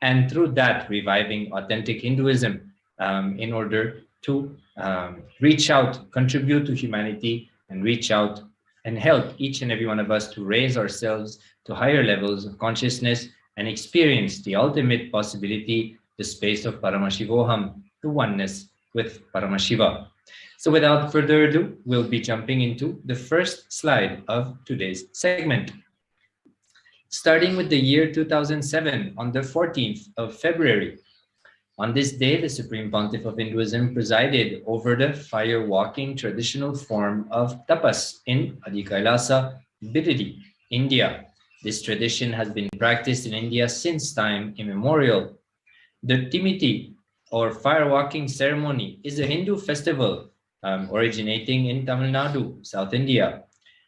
and through that reviving authentic Hinduism in order to reach out, contribute to humanity, and reach out and help each and every one of us to raise ourselves to higher levels of consciousness and experience the ultimate possibility, the space of Paramashivoham, the oneness with Paramashiva. So without further ado, we'll be jumping into the first slide of today's segment. Starting with the year 2007, on the 14th of February. On this day, the Supreme Pontiff of Hinduism presided over the fire-walking traditional form of tapas in Kailasa, Biridi, India. This tradition has been practiced in India since time immemorial. The Timiti, or fire-walking ceremony, is a Hindu festival originating in Tamil Nadu, South India.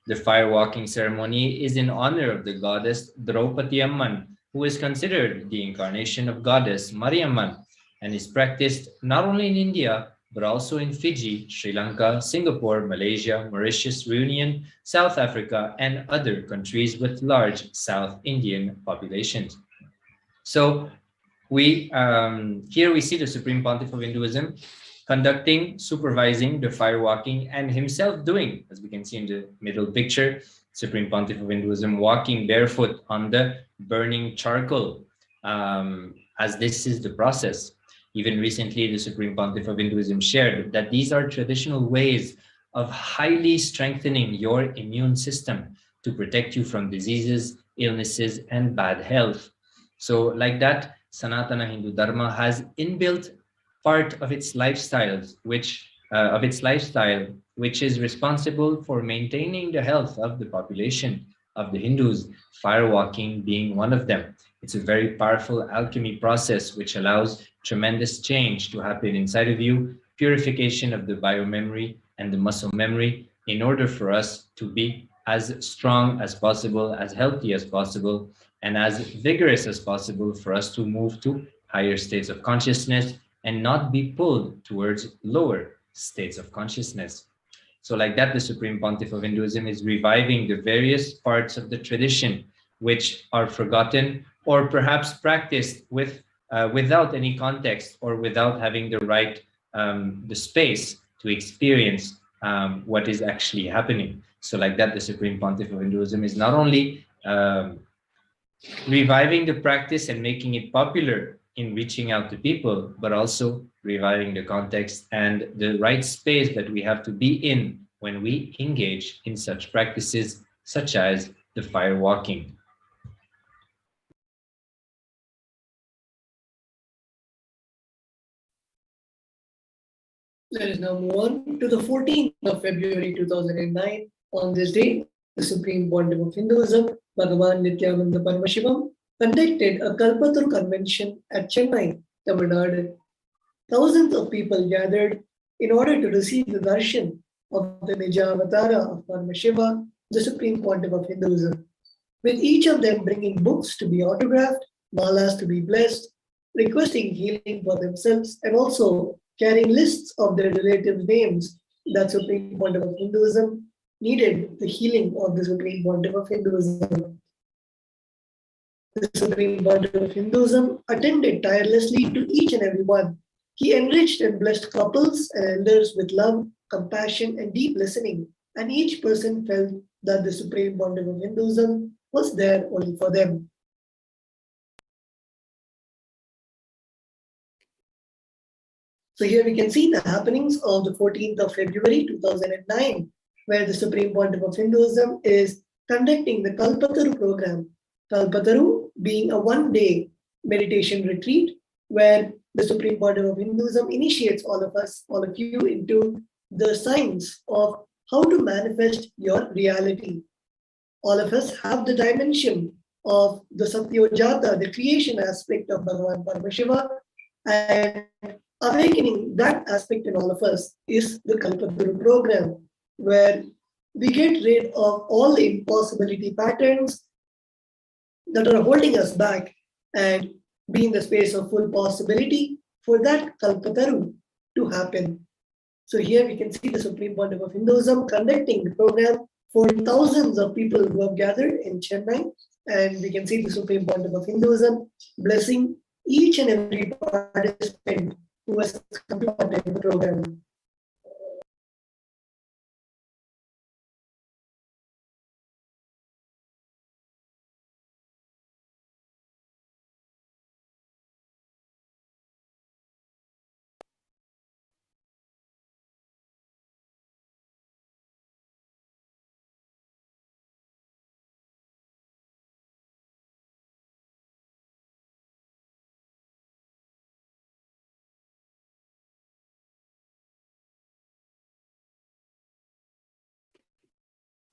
The fire-walking ceremony is in honor of the goddess Draupadi Amman, who is considered the incarnation of goddess Mariamman, and is practiced not only in India, but also in Fiji, Sri Lanka, Singapore, Malaysia, Mauritius, Reunion, South Africa, and other countries with large South Indian populations. So here we see the Supreme Pontiff of Hinduism conducting, supervising the fire-walking, and himself doing, as we can see in the middle picture, Supreme Pontiff of Hinduism walking barefoot on the burning charcoal, as this is the process. Even recently, the Supreme Pontiff of Hinduism shared that these are traditional ways of highly strengthening your immune system to protect you from diseases, illnesses, and bad health. So like that, Sanatana Hindu Dharma has inbuilt part of its lifestyle, which is responsible for maintaining the health of the population of the Hindus, fire walking being one of them. It's a very powerful alchemy process which allows tremendous change to happen inside of you, purification of the biomemory and the muscle memory, in order for us to be as strong as possible, as healthy as possible, and as vigorous as possible for us to move to higher states of consciousness and not be pulled towards lower states of consciousness. So like that, the Supreme Pontiff of Hinduism is reviving the various parts of the tradition which are forgotten or perhaps practiced without any context or without having the right, the space to experience what is actually happening. So like that, the Supreme Pontiff of Hinduism is not only reviving the practice and making it popular in reaching out to people, but also reviving the context and the right space that we have to be in when we engage in such practices, such as the fire walking. Let us now move on to the 14th of February 2009. On this day, the Supreme Pontiff of Hinduism, Bhagavan Nithyananda Paramashivam, conducted a Kalpataru convention at Chennai, Tamil Nadu. Thousands of people gathered in order to receive the darshan of the Nijavatara of Paramashiva, the Supreme Pontiff of Hinduism, with each of them bringing books to be autographed, malas to be blessed, requesting healing for themselves, and also carrying lists of their relatives' names that Supreme Pontiff of Hinduism needed the healing of the Supreme Pontiff of Hinduism. The Supreme Pontiff of Hinduism attended tirelessly to each and every one. He enriched and blessed couples and elders with love, compassion, and deep listening, and each person felt that the Supreme Pontiff of Hinduism was there only for them. So here we can see the happenings of the 14th of February 2009, where the Supreme Pontiff of Hinduism is conducting the Kalpataru program. Kalpataru being a one-day meditation retreat where the Supreme Pontiff of Hinduism initiates all of us, all of you, into the science of how to manifest your reality. All of us have the dimension of the Satyojata, the creation aspect of Bhagavan Paramashiva, and awakening that aspect in all of us is the Kalpataru program, where we get rid of all the impossibility patterns that are holding us back and be in the space of full possibility for that Kalpataru to happen. So here we can see the Supreme Pontiff of Hinduism conducting the program for thousands of people who have gathered in Chennai, and we can see the Supreme Pontiff of Hinduism blessing each and every participant who has come to attend the program.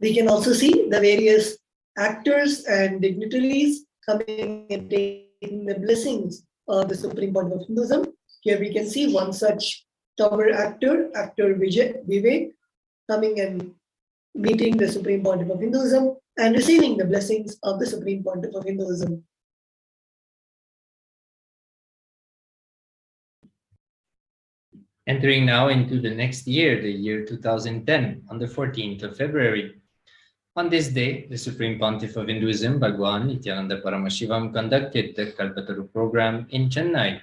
We can also see the various actors and dignitaries coming and taking the blessings of the Supreme Pontiff of Hinduism. Here we can see one such tower actor, actor Vivek, coming and meeting the Supreme Pontiff of Hinduism and receiving the blessings of the Supreme Pontiff of Hinduism. Entering now into the next year, the year 2010, on the 14th of February. On this day, the Supreme Pontiff of Hinduism, Bhagwan Nithyananda Paramashivam, conducted the Kalpataru program in Chennai.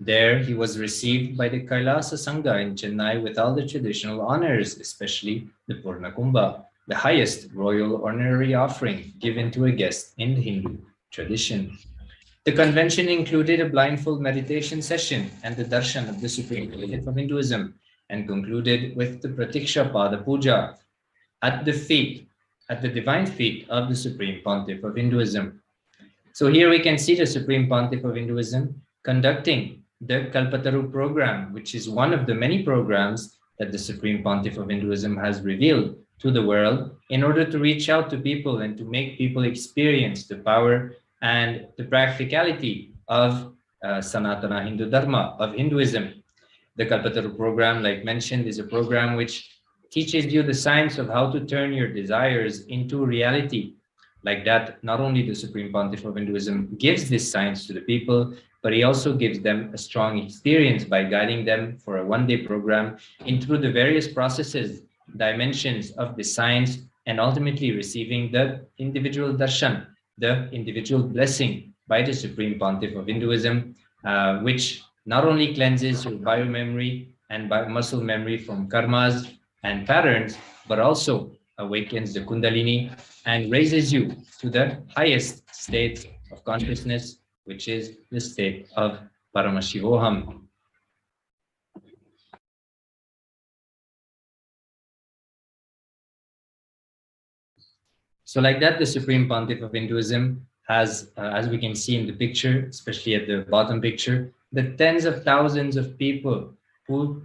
There, he was received by the Kailasa Sangha in Chennai with all the traditional honors, especially the Purna Kumbha, the highest royal honorary offering given to a guest in the Hindu tradition. The convention included a blindfold meditation session and the darshan of the Supreme Pontiff of Hinduism, and concluded with the Pratiksha Pada Puja at the divine feet of the Supreme Pontiff of Hinduism. So here we can see the Supreme Pontiff of Hinduism conducting the Kalpataru program, which is one of the many programs that the Supreme Pontiff of Hinduism has revealed to the world in order to reach out to people and to make people experience the power and the practicality of Sanatana Hindu Dharma, of Hinduism. The Kalpataru program, like mentioned, is a program which teaches you the science of how to turn your desires into reality. Like that, not only the Supreme Pontiff of Hinduism gives this science to the people, but he also gives them a strong experience by guiding them for a one-day program into the various processes, dimensions of the science, and ultimately receiving the individual darshan, the individual blessing by the Supreme Pontiff of Hinduism, which not only cleanses your biomemory and muscle memory from karmas and patterns, but also awakens the Kundalini and raises you to the highest state of consciousness, which is the state of Paramashivoham. So like that, the Supreme Pontiff of Hinduism has, as we can see in the picture, especially at the bottom picture, the tens of thousands of people who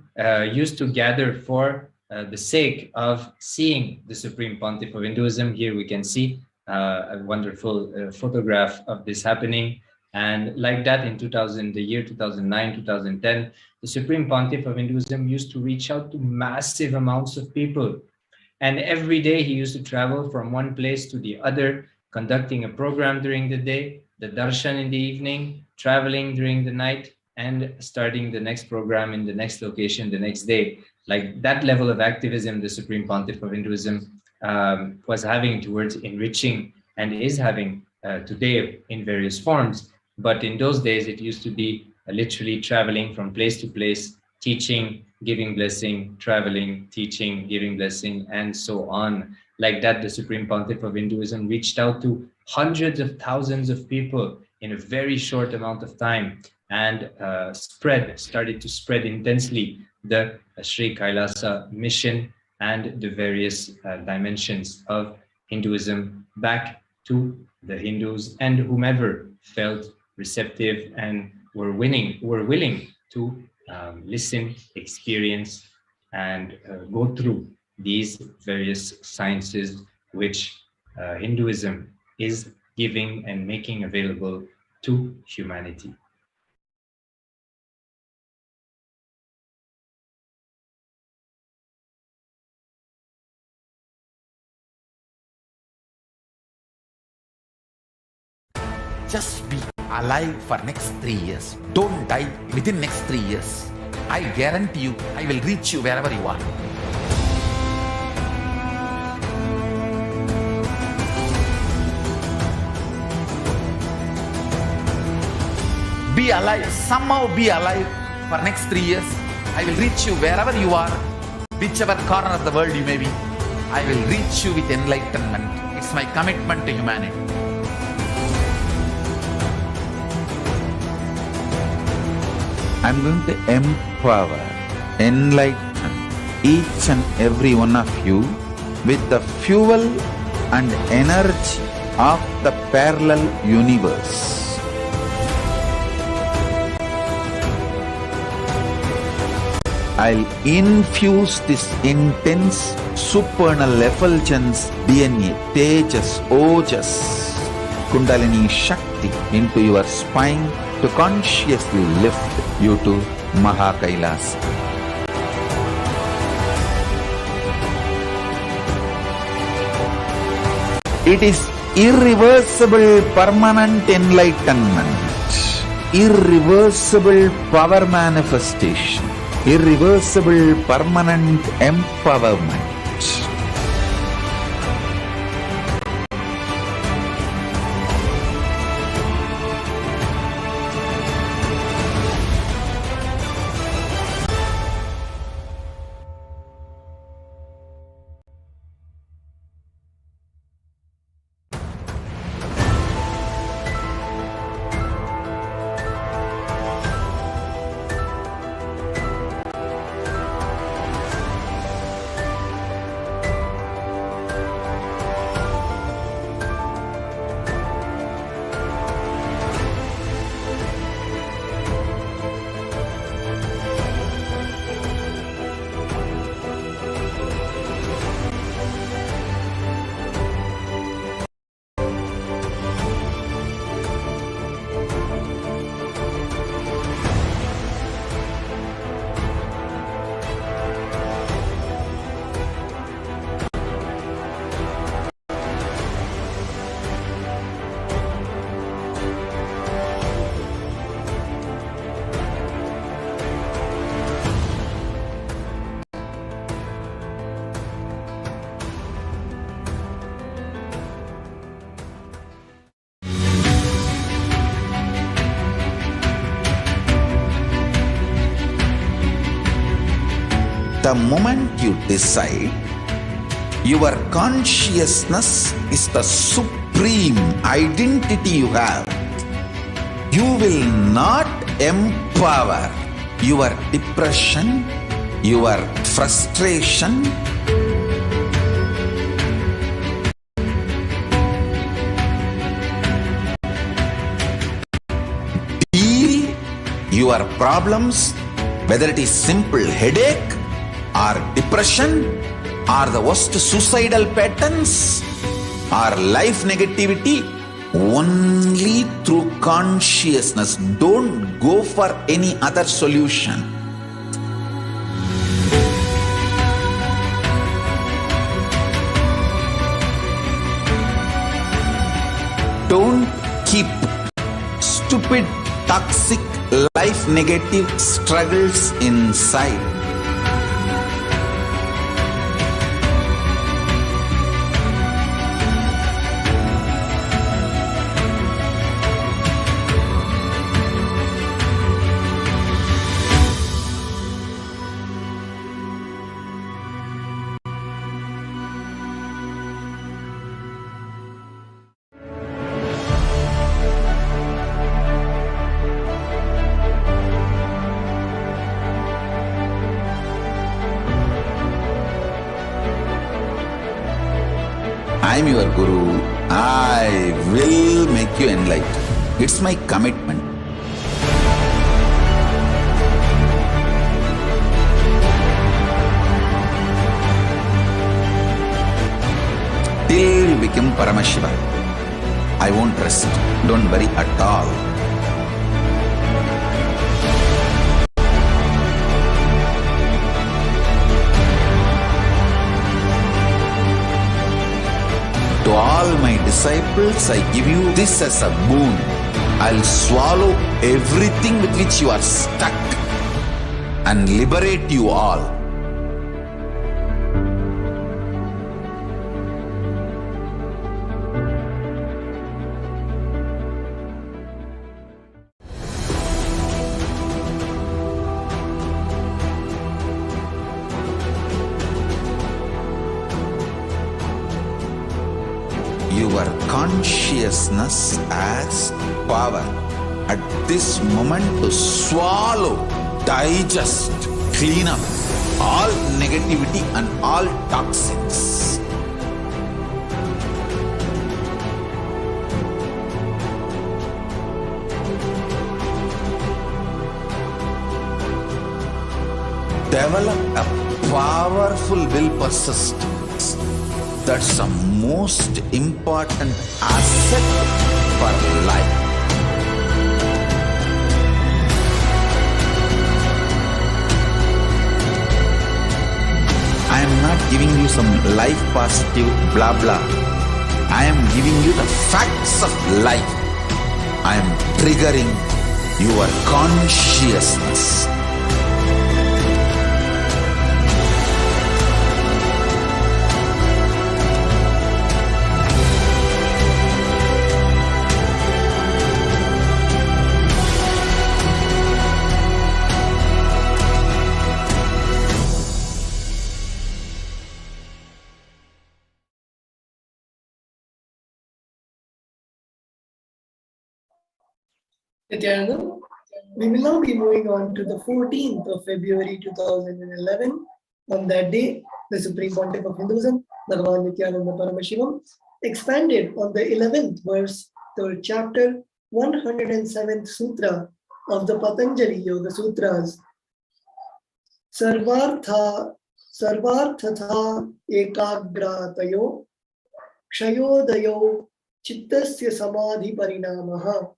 used to gather for the sake of seeing the Supreme Pontiff of Hinduism. Here we can see a wonderful photograph of this happening. And like that, in the year 2009, 2010, the Supreme Pontiff of Hinduism used to reach out to massive amounts of people. And every day he used to travel from one place to the other, conducting a program during the day, the darshan in the evening, traveling during the night, and starting the next program in the next location the next day. Like that level of activism the Supreme Pontiff of Hinduism was having towards enriching and is having today in various forms. But in those days, it used to be literally traveling from place to place, teaching, giving blessing, traveling, teaching, giving blessing, and so on. Like that, the Supreme Pontiff of Hinduism reached out to hundreds of thousands of people in a very short amount of time, and started to spread intensely the Sri Kailasa mission and the various dimensions of Hinduism back to the Hindus and whomever felt receptive and were willing to listen, experience, and go through these various sciences which Hinduism is giving and making available to humanity. Just be alive for next 3 years. Don't die within next 3 years. I guarantee you, I will reach you wherever you are. be alive, somehow be alive for next 3 years. I will reach you wherever you are, whichever corner of the world you may be. I will reach you with enlightenment. It's my commitment to humanity. I'm going to empower, enlighten each and every one of you with the fuel and energy of the parallel universe. I'll infuse this intense supernal effulgence DNA, Tejas, Ojas, Kundalini Shakti into your spine to consciously lift you to Kailasa. It is irreversible permanent enlightenment, irreversible power manifestation, irreversible permanent empowerment. The moment you decide, your consciousness is the supreme identity you have. You will not empower your depression, your frustration, deal your problems, whether it is simple headache or depression or the worst suicidal patterns or life negativity, only through consciousness. Don't go for any other solution. Don't keep stupid, toxic, life negative struggles inside. I am your Guru. I will make you enlightened. It's my commitment. Till you become Paramashiva, I won't rest. Don't worry at all. To all my disciples, I give you this as a boon. I'll swallow everything with which you are stuck and liberate you all. consciousness as power at this moment to swallow, digest, clean up all negativity and all toxins. Develop a powerful will persistence. That's the most important asset for life. I am not giving you some life positive blah blah. I am giving you the facts of life. I am triggering your consciousness. Nithyananda, we will now be moving on to the 14th of February 2011. On that day, the Supreme Pontiff of Hinduism, Bhagavan Nithyananda Paramashivam, expanded on the 11th verse, 3rd chapter, 107th sutra of the Patanjali Yoga Sutras. Sarvarthatha ekagratayo kshayodayo chittasya samadhi parinamaha.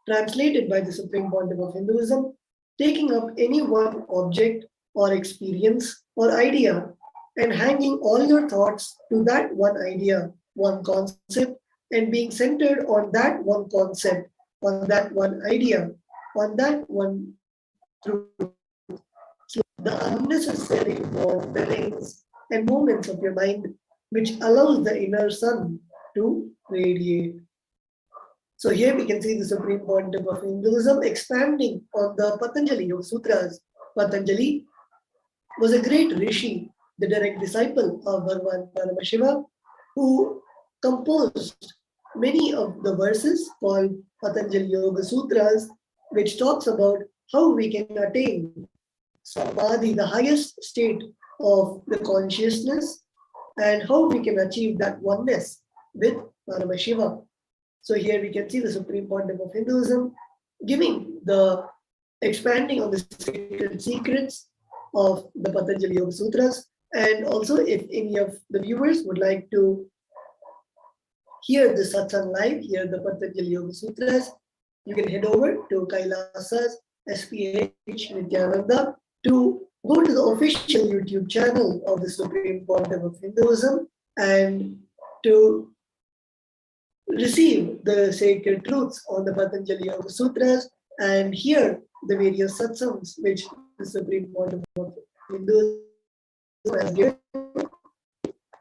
Translated by the Supreme Pontiff of Hinduism, taking up any one object or experience or idea and hanging all your thoughts to that one idea, one concept, and being centered on that one concept, on that one idea, on that one truth. So the unnecessary wanderings and movements of your mind, which allows the inner sun to radiate. So here we can see the Supreme Pontiff of Hinduism expanding on the Patanjali Yoga Sutras. Patanjali was a great rishi, the direct disciple of Bhagavan Paramashiva, who composed many of the verses called Patanjali Yoga Sutras, which talks about how we can attain samadhi, the highest state of the consciousness, and how we can achieve that oneness with Paramashiva. So here we can see the Supreme Pontiff of Hinduism giving the expanding on the sacred secrets of the Patanjali Yoga Sutras. And also, if any of the viewers would like to hear the satsang live, hear the Patanjali Yoga Sutras, you can head over to Kailasa's HDH Nithyananda to go to the official YouTube channel of the Supreme Pontiff of Hinduism and to receive the sacred truths on the Patanjali Yoga Sutras and hear the various satsangs which the Supreme Pontiff of Hinduism has given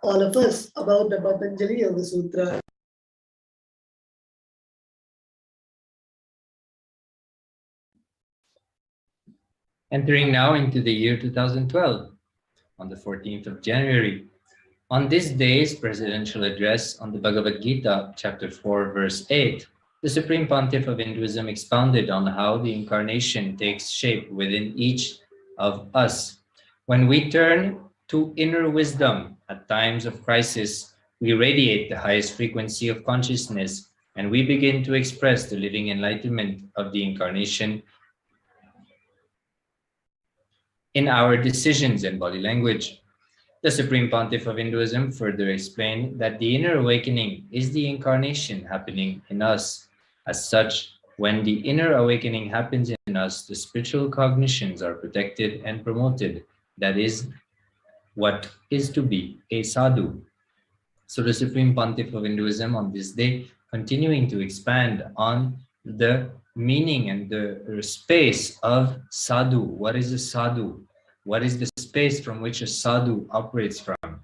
all of us about the Patanjali Yoga Sutra. Entering now into the year 2012, on the 14th of January. On this day's presidential address on the Bhagavad Gita, chapter 4, verse 8, the Supreme Pontiff of Hinduism expounded on how the incarnation takes shape within each of us. When we turn to inner wisdom at times of crisis, we radiate the highest frequency of consciousness, and we begin to express the living enlightenment of the incarnation in our decisions and body language. The Supreme Pontiff of Hinduism further explained that the inner awakening is the incarnation happening in us. As such, when the inner awakening happens in us, the spiritual cognitions are protected and promoted. That is what is to be a sadhu. So the Supreme Pontiff of Hinduism on this day, continuing to expand on the meaning and the space of sadhu. What is a sadhu? What is the space from which a sadhu operates from?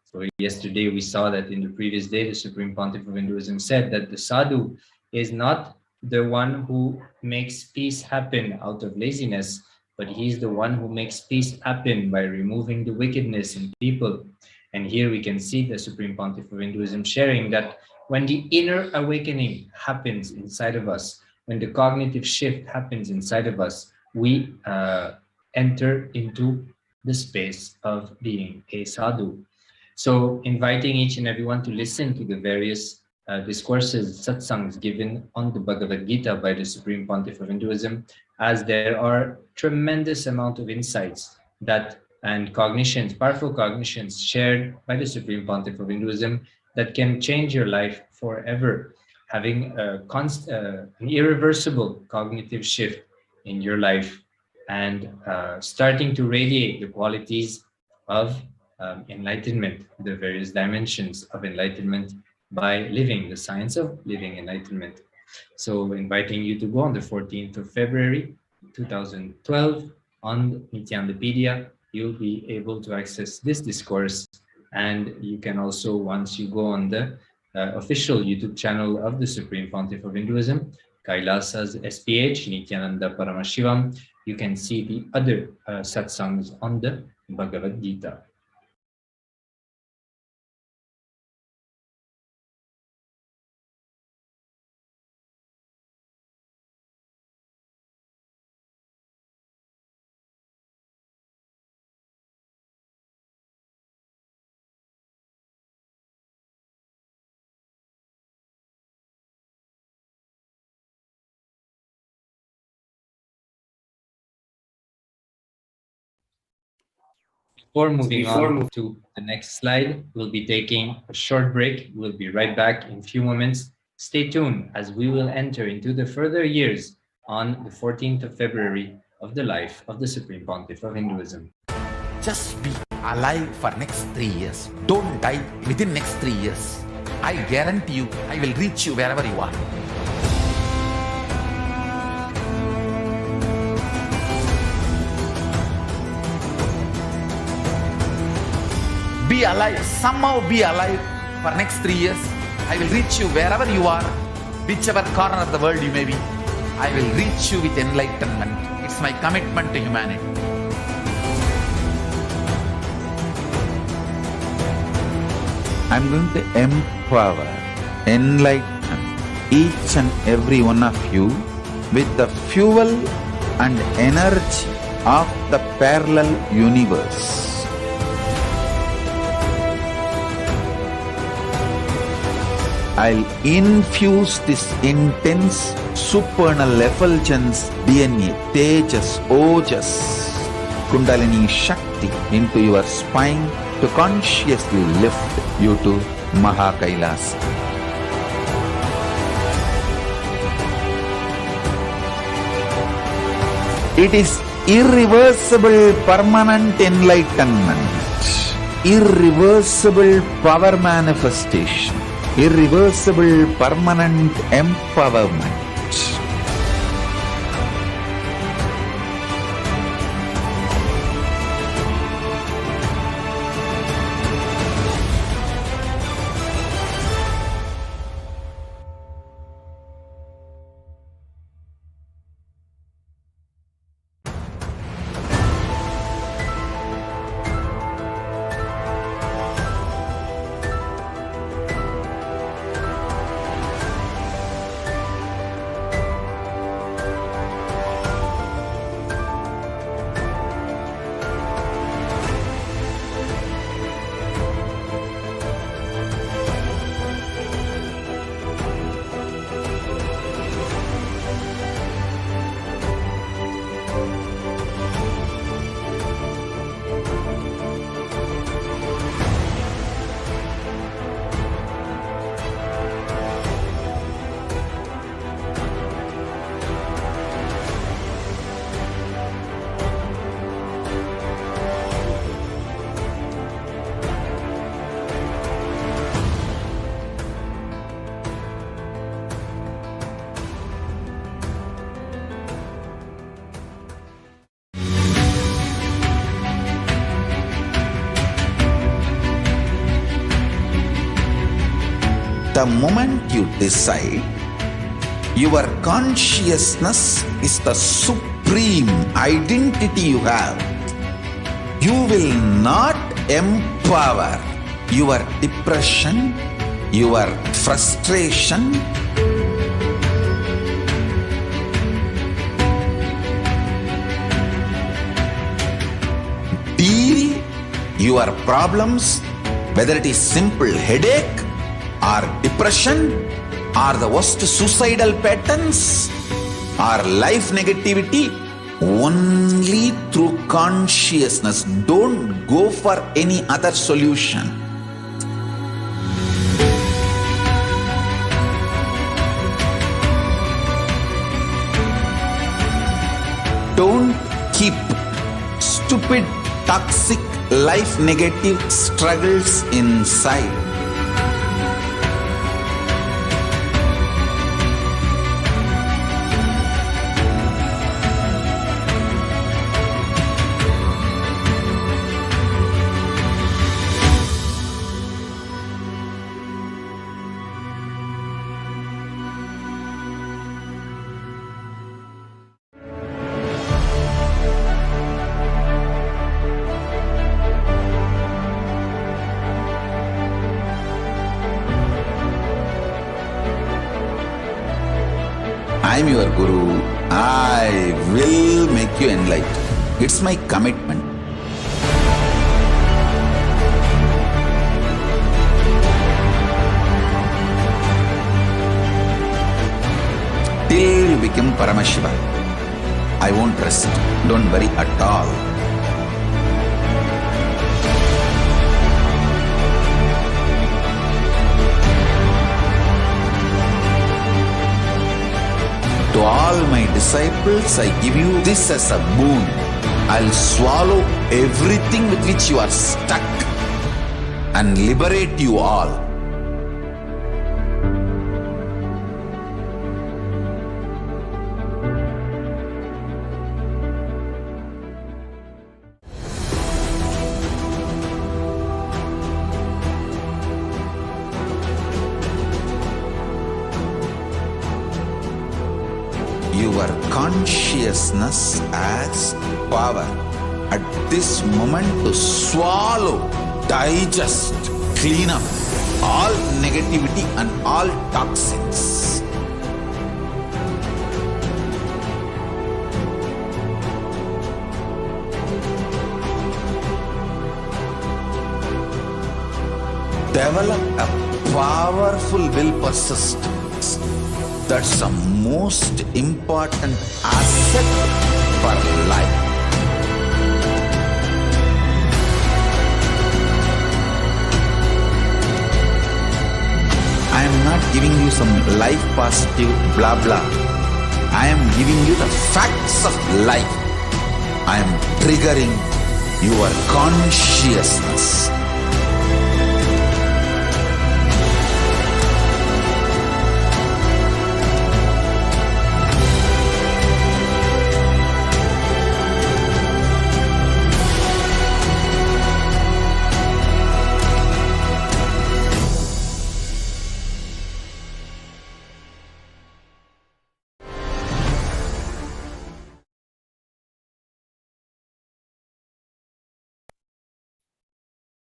So yesterday we saw that in the previous day, the Supreme Pontiff of Hinduism said that the sadhu is not the one who makes peace happen out of laziness, but he's the one who makes peace happen by removing the wickedness in people. And here we can see the Supreme Pontiff of Hinduism sharing that when the inner awakening happens inside of us, when the cognitive shift happens inside of us, we enter into the space of being a sadhu. So inviting each and everyone to listen to the various discourses, satsangs given on the Bhagavad Gita by the Supreme Pontiff of Hinduism, as there are tremendous amount of insights that and cognitions, powerful cognitions shared by the Supreme Pontiff of Hinduism that can change your life forever, having an irreversible cognitive shift in your life and starting to radiate the qualities of enlightenment, the various dimensions of enlightenment by living the science of living enlightenment. So inviting you to go on the 14th of February, 2012 on Nithyanandapedia, you'll be able to access this discourse. And you can also, once you go on the official YouTube channel of the Supreme Pontiff of Hinduism, Kailasa's HDH Nithyananda Paramashivam, you can see the other satsangs on the Bhagavad Gita. Before moving on to the next slide, we'll be taking a short break. We'll be right back in a few moments. Stay tuned as we will enter into the further years on the 14th of February of the life of the Supreme Pontiff of Hinduism. Just be alive for next 3 years. Don't die within next 3 years. I guarantee you, I will reach you wherever you are. Be alive, somehow be alive for next 3 years. I will reach you wherever you are, whichever corner of the world you may be. I will reach you with enlightenment. It's my commitment to humanity. I'm going to empower, enlighten each and every one of you with the fuel and energy of the parallel universe. I'll infuse this intense supernal effulgence DNA, Tejas, Ojas, Kundalini Shakti into your spine to consciously lift you to Maha Kailasa. It is irreversible permanent enlightenment, irreversible power manifestation, irreversible permanent empowerment. The moment you decide, your consciousness is the supreme identity you have. You will not empower your depression, your frustration, deal your problems, whether it is simple headache or depression or the worst suicidal patterns or life negativity, only through consciousness. Don't go for any other solution. Don't keep stupid, toxic, life negative struggles inside. I am your Guru. I will make you enlightened. It's my commitment. Till you become Paramashiva, I won't rest. Don't worry at all. To all my disciples, I give you this as a boon. I'll swallow everything with which you are stuck and liberate you all. Your consciousness has power at this moment to swallow, digest, clean up all negativity and all toxins. Develop a powerful will persistence. That's the most important asset for life. I am not giving you some life positive blah blah. I am giving you the facts of life. I am triggering your consciousness.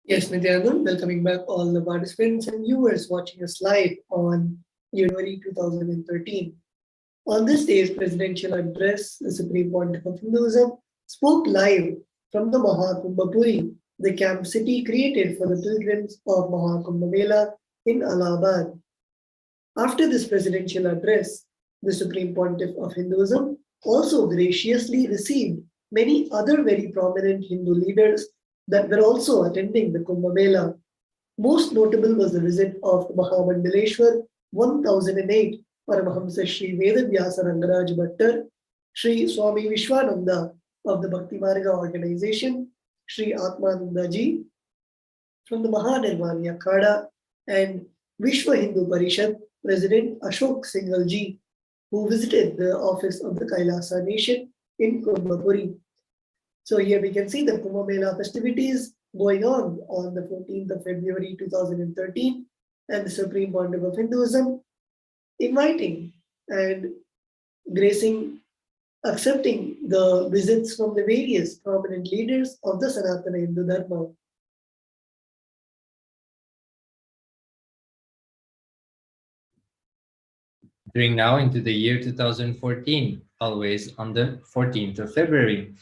Yes, Nithyananda, welcoming back all the participants and viewers watching us live on January 2013. On this day's presidential address, the Supreme Pontiff of Hinduism spoke live from the Mahakumbha Puri, the camp city created for the pilgrims of Mahakumbha Mela in Allahabad. After this presidential address, the Supreme Pontiff of Hinduism also graciously received many other very prominent Hindu leaders that were also attending the Kumbh Mela. Most notable was the visit of the Mahamandaleshwar 1008 Paramahamsa Sri Vedavyasa Rangaraj Bhattar, Sri Swami Vishwananda of the Bhakti Marga organization, Sri Atmananda Ji from the Mahanirvani Akhada, and Vishwa Hindu Parishad President Ashok Singhal Ji, who visited the office of the Kailasa nation in Kumbh Puri. So here we can see the Kumbh Mela festivities going on the 14th of February 2013, and the Supreme Pontiff of Hinduism inviting and accepting the visits from the various prominent leaders of the Sanatana Hindu Dharma. entering now into the year 2014, always on the 14th of February.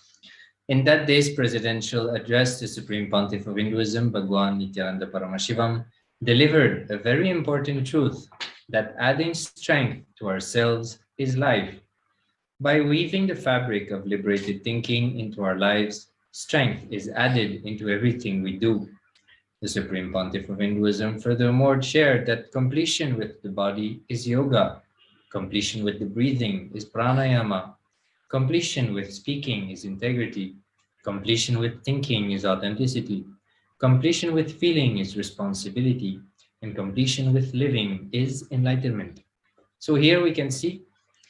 In that day's presidential address, the Supreme Pontiff of Hinduism, Bhagwan Nithyananda Paramashivam, delivered a very important truth that adding strength to ourselves is life. By weaving the fabric of liberated thinking into our lives, strength is added into everything we do. The Supreme Pontiff of Hinduism furthermore shared that completion with the body is yoga, completion with the breathing is pranayama, completion with speaking is integrity, completion with thinking is authenticity, completion with feeling is responsibility, and completion with living is enlightenment. So here we can see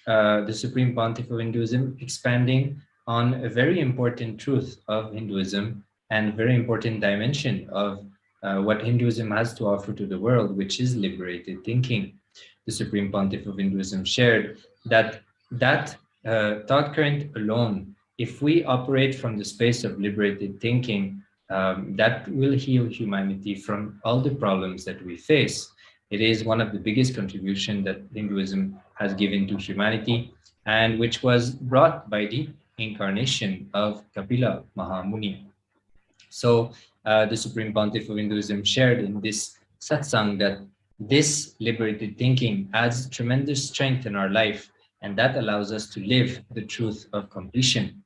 the Supreme Pontiff of Hinduism expanding on a very important truth of Hinduism and very important dimension of what Hinduism has to offer to the world, which is liberated thinking. The Supreme Pontiff of Hinduism shared that thought current alone, if we operate from the space of liberated thinking, that will heal humanity from all the problems that we face. It is one of the biggest contributions that Hinduism has given to humanity, and which was brought by the incarnation of Kapila Mahamuni. So the Supreme Pontiff of Hinduism shared in this satsang that this liberated thinking adds tremendous strength in our life, and that allows us to live the truth of completion.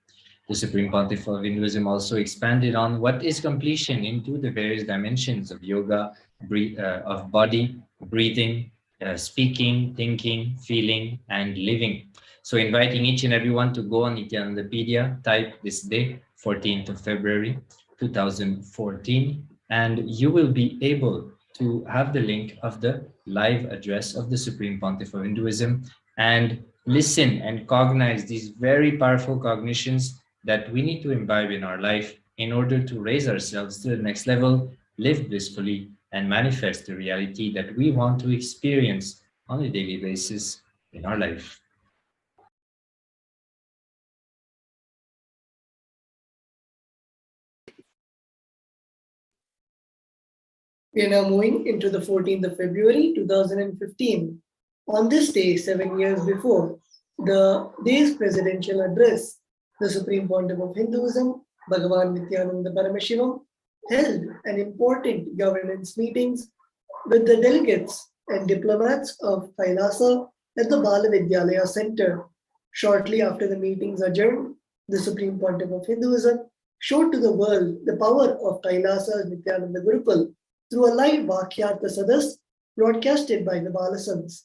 The Supreme Pontiff of Hinduism also expanded on what is completion into the various dimensions of yoga, of body, breathing, speaking, thinking, feeling, and living. So inviting each and everyone to go on Nithyanandapedia, type this day, 14th of February, 2014, and you will be able to have the link of the live address of the Supreme Pontiff of Hinduism and listen and cognize these very powerful cognitions that we need to imbibe in our life in order to raise ourselves to the next level, live blissfully, and manifest the reality that we want to experience on a daily basis in our life. We are now moving into the 14th of February 2015. On this day, 7 years before the day's presidential address, the Supreme Pontiff of Hinduism, Bhagwan Nithyananda Paramashivam, held an important governance meetings with the delegates and diplomats of Kailasa at the Bala Vidyalaya Center. Shortly after the meetings adjourned, the Supreme Pontiff of Hinduism showed to the world the power of Kailasa's Nithyananda Gurukul through a live Vakyartha Sadas broadcasted by the Balasans,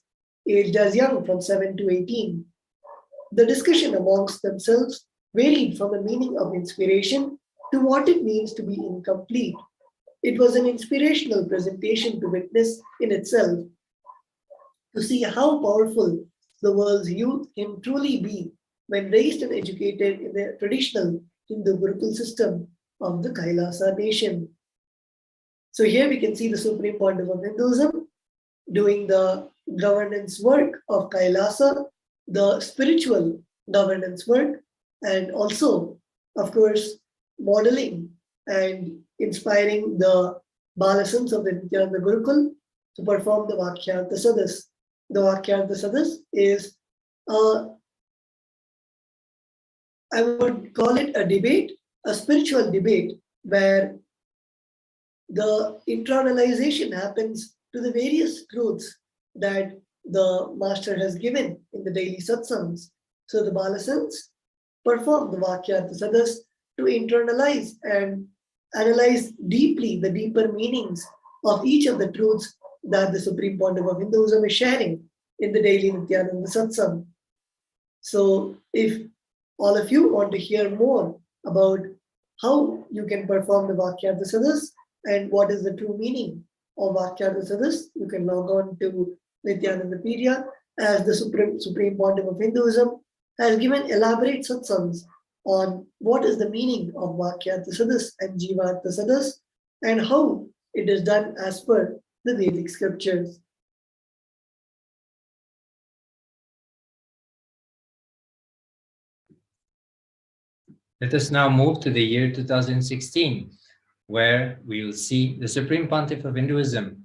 aged as young from 7 to 18. The discussion amongst themselves varied from a meaning of inspiration to what it means to be incomplete. It was an inspirational presentation to witness in itself, to see how powerful the world's youth can truly be when raised and educated in the traditional Hindu Gurukul system of the Kailasa nation. So here we can see the Supreme Pontiff of Hinduism doing the governance work of Kailasa, the spiritual governance work, and also, of course, modeling and inspiring the Balasans of the Nithyananda Gurukul to perform the Vakyartha Sadas. The Vakyartha Sadas is, I would call it a debate, a spiritual debate, where the internalization happens to the various truths that the master has given in the daily satsangs. So the Balasans perform the Vakyartha Sadas to internalize and analyze deeply the deeper meanings of each of the truths that the Supreme Pontiff of Hinduism is sharing in the daily Nithyananda Satsang. So if all of you want to hear more about how you can perform the Vakyartha Sadas and what is the true meaning of Vakyartha Sadas, you can log on to Nithyanandapedia, as the Supreme Pontiff of Hinduism has given elaborate satsangs on what is the meaning of Vakyartha Sadas and Jivartha Sadas and how it is done as per the Vedic scriptures. Let us now move to the year 2016, where we will see the Supreme Pontiff of Hinduism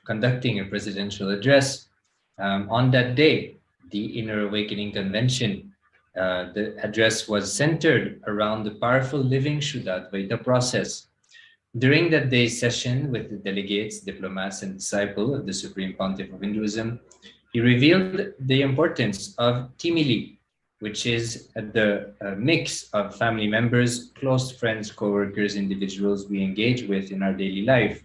conducting a presidential address On that day, the Inner Awakening Convention, the address was centered around the powerful living Shuddha-Advaita process. During that day's session with the delegates, diplomats, and disciples of the Supreme Pontiff of Hinduism, he revealed the importance of timili, which is the mix of family members, close friends, co-workers, individuals we engage with in our daily life.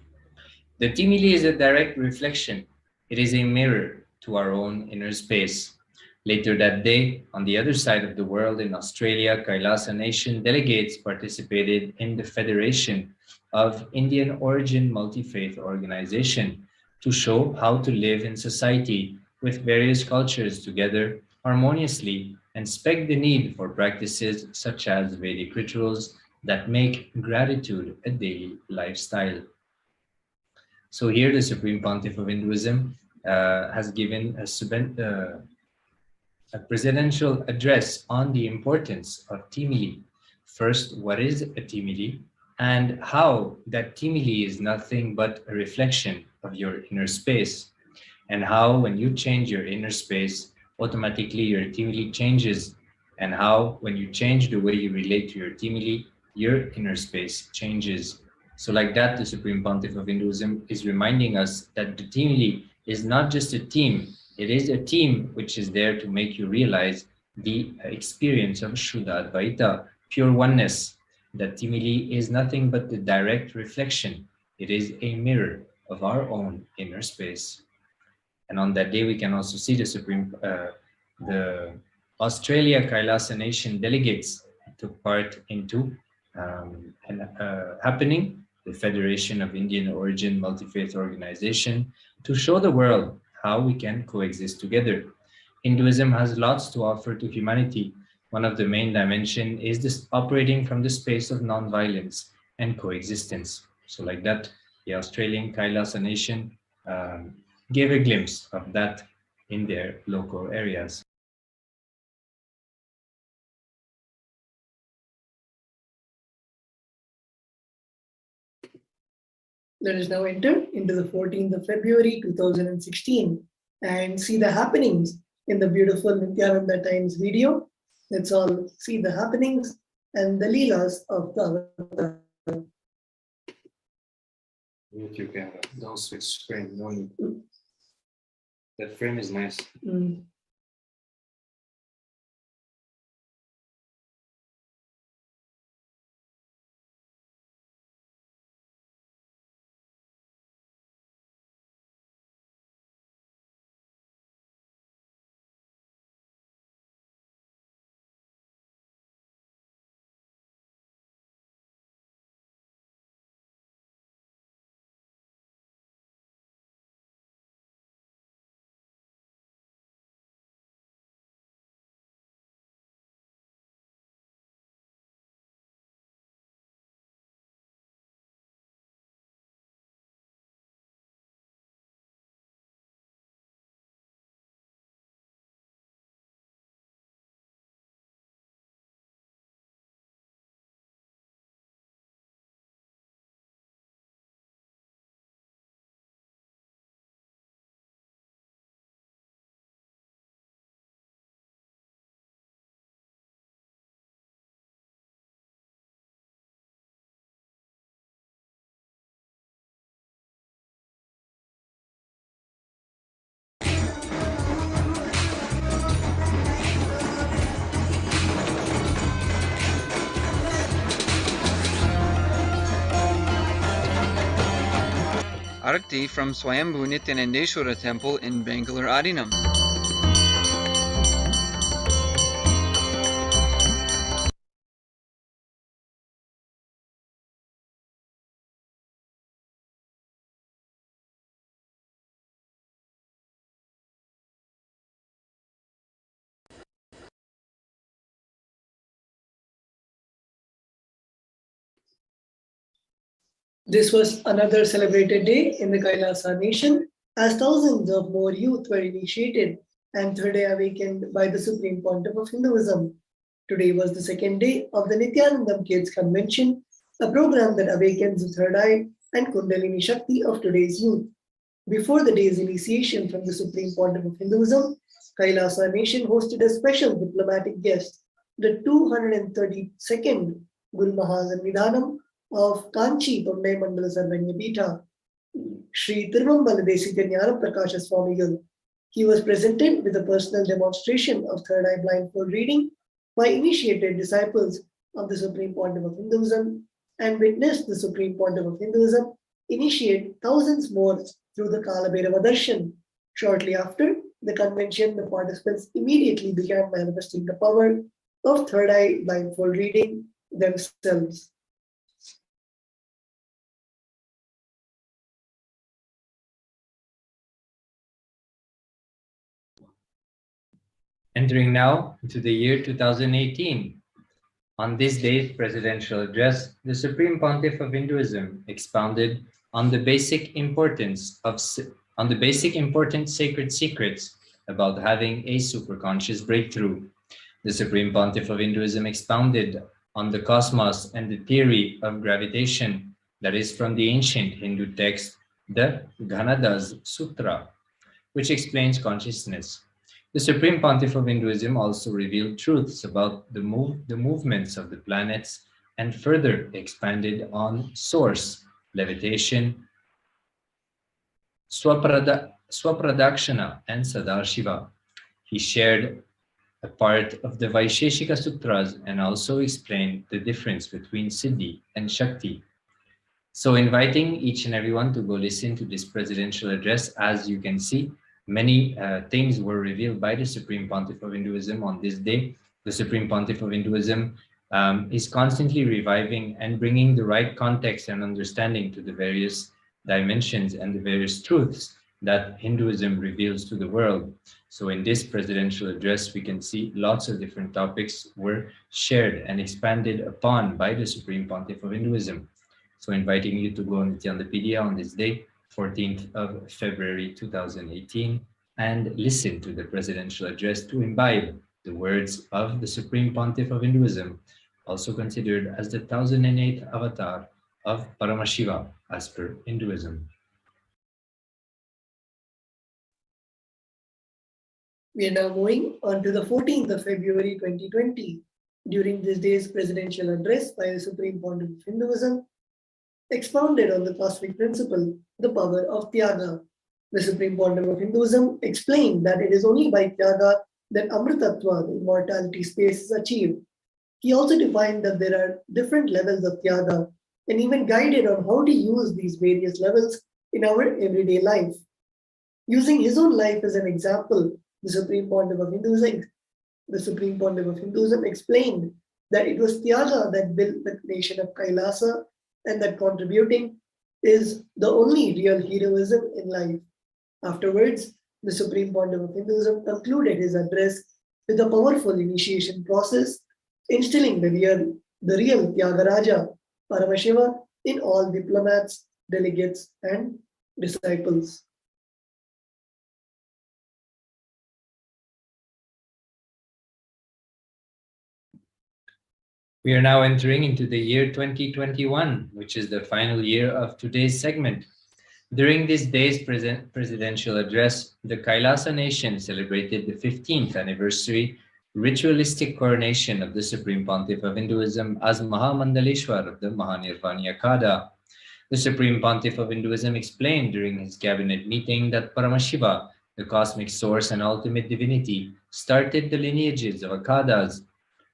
The timili is a direct reflection. It is a mirror to our own inner space. Later that day, on the other side of the world in Australia, Kailasa Nation delegates participated in the Federation of Indian Origin Multi-Faith Organization to show how to live in society with various cultures together harmoniously and spec the need for practices such as Vedic rituals that make gratitude a daily lifestyle. So here the Supreme Pontiff of Hinduism has given a presidential address on the importance of timili. First, what is a timili and how that timili is nothing but a reflection of your inner space, and how when you change your inner space, automatically your timili changes, and how when you change the way you relate to your timili, your inner space changes. So like that, the Supreme Pontiff of Hinduism is reminding us that the timili is not just a team, it is a team which is there to make you realize the experience of Shuddha Advaita, pure oneness. That timili is nothing but the direct reflection. It is a mirror of our own inner space. And on that day, we can also see the Australia Kailasa Nation delegates took part into happening, the Federation of Indian Origin Multi-Faith Organization, to show the world how we can coexist together. Hinduism has lots to offer to humanity. One of the main dimensions is this operating from the space of non-violence and coexistence. So like that, the Australian Kailasa Nation gave a glimpse of that in their local areas. Let us now enter into the 14th of February 2016 and see the happenings in the beautiful Nithyananda Times video. Let's all see the happenings and the Leelas of the Avatar. Mute your camera. Don't switch frame. No need. That frame is nice. Arati from Swayambhu Nithyanandeshwara Temple in Bangalore, Adinam. This was another celebrated day in the Kailasa Nation, as thousands of more youth were initiated and third eye awakened by the Supreme Pontiff of Hinduism. Today was the second day of the Nithyanandam Kids Convention, a program that awakens the third eye and Kundalini Shakti of today's youth. Before the day's initiation from the Supreme Pontiff of Hinduism, Kailasa nation hosted a special diplomatic guest, the 232nd Guru Mahasannidhanam of Kanchi Ponnai Mandala Sarvanya Peetha, Sri Tirumbaladesi Jnana Prakasha Swamigal. He was presented with a personal demonstration of third eye blindfold reading by initiated disciples of the Supreme Pontiff of Hinduism and witnessed the Supreme Pontiff of Hinduism initiate thousands more through the Kalabhairava darshan. Shortly after the convention, the participants immediately began manifesting the power of third eye blindfold reading themselves. Entering now into the year 2018. On this day's presidential address, the Supreme Pontiff of Hinduism expounded on the basic important sacred secrets about having a superconscious breakthrough. The Supreme Pontiff of Hinduism expounded on the cosmos and the theory of gravitation that is from the ancient Hindu text, the Ganadas Sutra, which explains consciousness. The Supreme Pontiff of Hinduism also revealed truths about the movements of the planets and further expanded on source, levitation, Swapradakshana, and Sadashiva. He shared a part of the Vaisheshika Sutras and also explained the difference between Siddhi and Shakti. So inviting each and everyone to go listen to this presidential address. As you can see, many things were revealed by the Supreme Pontiff of Hinduism on this day. The Supreme Pontiff of Hinduism is constantly reviving and bringing the right context and understanding to the various dimensions and the various truths that Hinduism reveals to the world. So in this presidential address, we can see lots of different topics were shared and expanded upon by the Supreme Pontiff of Hinduism. So inviting you to go on Nithyandapedia on this day, 14th of February 2018, and listen to the presidential address to imbibe the words of the Supreme Pontiff of Hinduism, also considered as the 1008th avatar of Paramashiva as per Hinduism. We are now moving on to the 14th of February 2020. During this day's presidential address by the Supreme Pontiff of Hinduism, expounded on the cosmic principle, the power of Tyaga. The Supreme Pontiff of Hinduism explained that it is only by Tyaga that Amritatva, the immortality space, is achieved. He also defined that there are different levels of Tyaga and even guided on how to use these various levels in our everyday life. Using his own life as an example, the Supreme Pontiff of Hinduism explained that it was Tyaga that built the nation of Kailasa, and that contributing is the only real heroism in life. Afterwards, the Supreme Pontiff of Hinduism concluded his address with a powerful initiation process, instilling the real Tyagaraja, Paramashiva, in all diplomats, delegates, and disciples. We are now entering into the year 2021, which is the final year of today's segment. During this day's presidential address, the Kailasa nation celebrated the 15th anniversary ritualistic coronation of the Supreme Pontiff of Hinduism as Mahamandaleshwar of the Mahanirvaniya Kada. The Supreme Pontiff of Hinduism explained during his cabinet meeting that Paramashiva, the cosmic source and ultimate divinity, started the lineages of Akadas.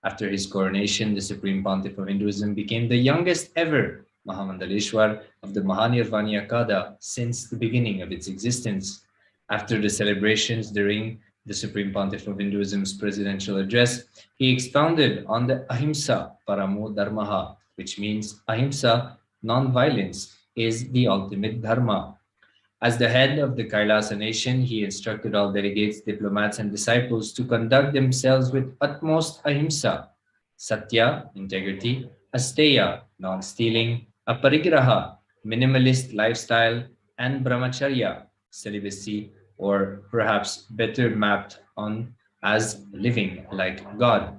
After his coronation, the Supreme Pontiff of Hinduism became the youngest ever Mahamandaleshwar of the Mahanirvaniya Kada since the beginning of its existence. After the celebrations during the Supreme Pontiff of Hinduism's presidential address, he expounded on the Ahimsa Paramo Dharmaha, which means Ahimsa, non-violence, is the ultimate Dharma. As the head of the Kailasa nation, he instructed all delegates, diplomats, and disciples to conduct themselves with utmost ahimsa, satya, integrity, asteya, non-stealing, aparigraha, minimalist lifestyle, and brahmacharya, celibacy, or perhaps better mapped on as living like God,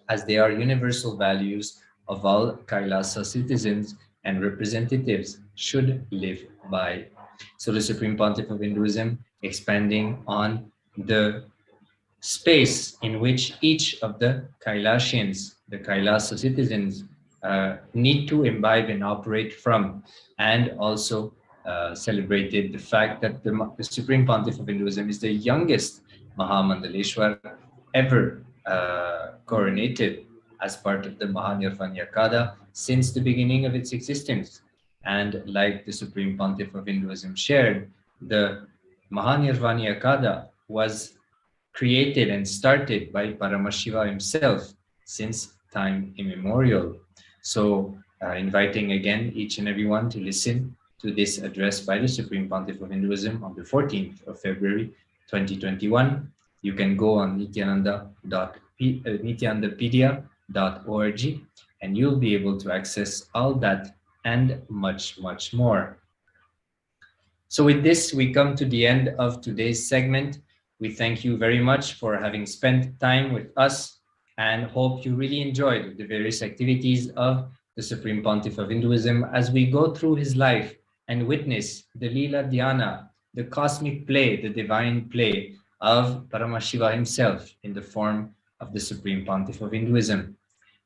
as they are universal values of all Kailasa citizens and representatives should live by. So the Supreme Pontiff of Hinduism expanding on the space in which each of the Kailasians, the Kailasa citizens, need to imbibe and operate from, and also celebrated the fact that the Supreme Pontiff of Hinduism is the youngest Mahamandaleshwar ever coronated as part of the Mahanirvanyakada since the beginning of its existence. And like the Supreme Pontiff of Hinduism shared, the Mahanirvanyakada was created and started by Paramashiva himself since time immemorial. So inviting again each and everyone to listen to this address by the Supreme Pontiff of Hinduism on the 14th of February 2021. You can go on nithyanandapedia.org and you'll be able to access all that and much, much more. So with this, we come to the end of today's segment. We thank you very much for having spent time with us and hope you really enjoyed the various activities of the Supreme Pontiff of Hinduism as we go through his life and witness the Leela Dhyana, the cosmic play, the divine play of Paramashiva himself in the form of the Supreme Pontiff of Hinduism.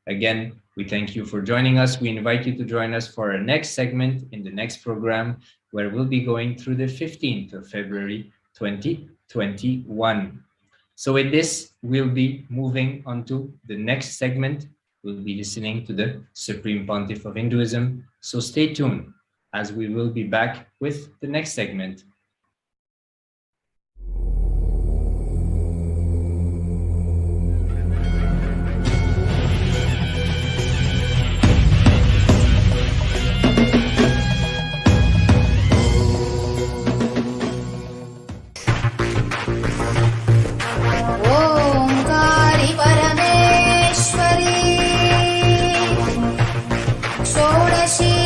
Again, we thank you for joining us. We invite you to join us for our next segment in the next program, where we'll be going through the 15th of February 2021. So with this, we'll be moving on to the next segment. We'll be listening to the Supreme Pontiff of Hinduism. So stay tuned as we will be back with the next segment. षोडशी